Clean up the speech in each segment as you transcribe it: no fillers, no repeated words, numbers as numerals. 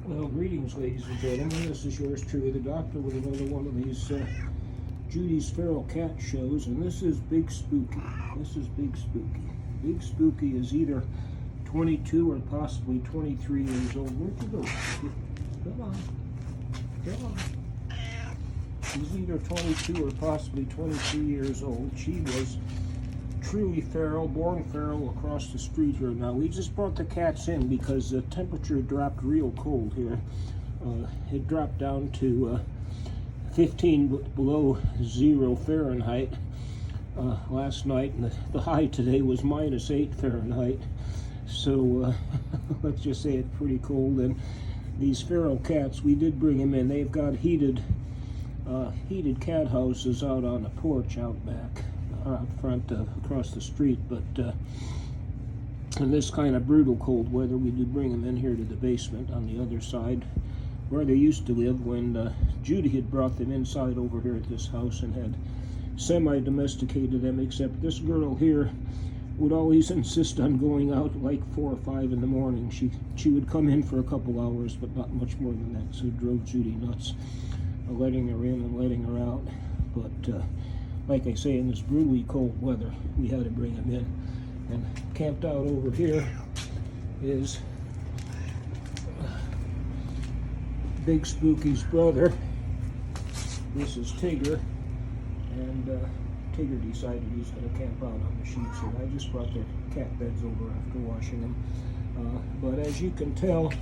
Well, greetings, ladies and gentlemen. This is yours truly, the doctor, with another one of these Judy's Feral Cat shows, and this is Big Spooky. This is Big Spooky. Big Spooky is either 22 or possibly 23 years old. Where'd you go? Come on. Come on. She's either 22 or possibly 23 years old. She was truly feral, born feral across the street here. Now, we just brought the cats in because the temperature dropped real cold here. It dropped down to 15 below 0 Fahrenheit last night, and the high today was -8 Fahrenheit. So let's just say it's pretty cold. And these feral cats, we did bring them in. They've got heated cat houses out on the porch out back, out front, across the street. But in this kind of brutal cold weather, we did bring them in here to the basement on the other side where they used to live when Judy had brought them inside over here at this house and had semi-domesticated them, except this girl here would always insist on going out like 4 or 5 in the morning. She would come in for a couple hours, but not much more than that, so it drove Judy nuts, letting her in and letting her out. But like I say, in this brutally cold weather, we had to bring them in. And camped out over here is Big Spooky's brother. This is Tigger, and Tigger decided he's going to camp out on the sheets here. I just brought their cat beds over after washing them. But as you can tell,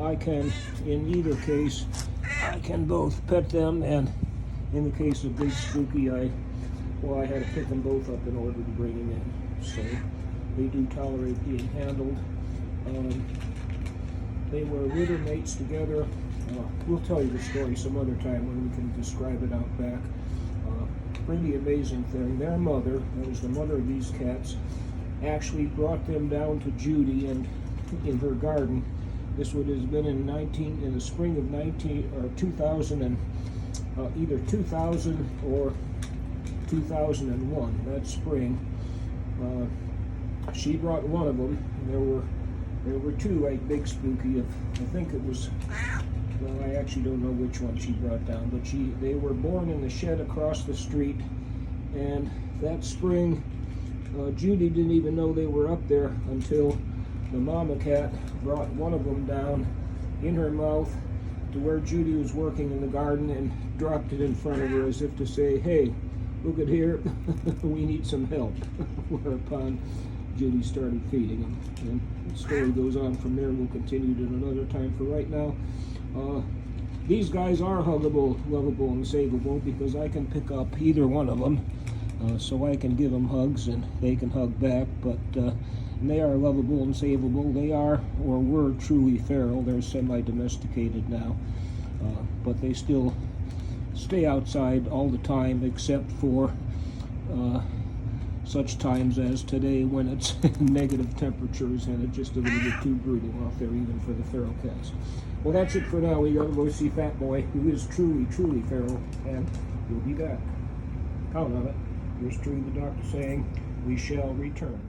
I can, in either case, I can both pet them, and in the case of Big Spooky, I had to pick them both up in order to bring them in. So they do tolerate being handled. They were litter mates together. We'll tell you the story some other time when we can describe it out back. Pretty amazing thing. Their mother, that was the mother of these cats, actually brought them down to Judy and in her garden. This would have been in the spring of 2000 and either 2000 or 2001. That spring, she brought one of them. There were two, like Big Spooky. I think it was. Well, I actually don't know which one she brought down, but they were born in the shed across the street. And that spring, Judy didn't even know they were up there until the mama cat brought one of them down in her mouth to where Judy was working in the garden and dropped it in front of her as if to say, "Hey, look at here, we need some help." Whereupon Judy started feeding them. And the story goes on from there. We'll continue it another time. For right now, these guys are huggable, lovable, and savable because I can pick up either one of them. So I can give them hugs and they can hug back, but they are lovable and savable. They are, or were, truly feral. They're semi-domesticated now, but they still stay outside all the time, except for such times as today when it's negative temperatures and it's just a little bit too brutal out there even for the feral cats. Well, that's it for now. We gotta go see Fat Boy, who is truly, truly feral, and we'll be back. Count on it. Yours truly, the doctor, saying we shall return.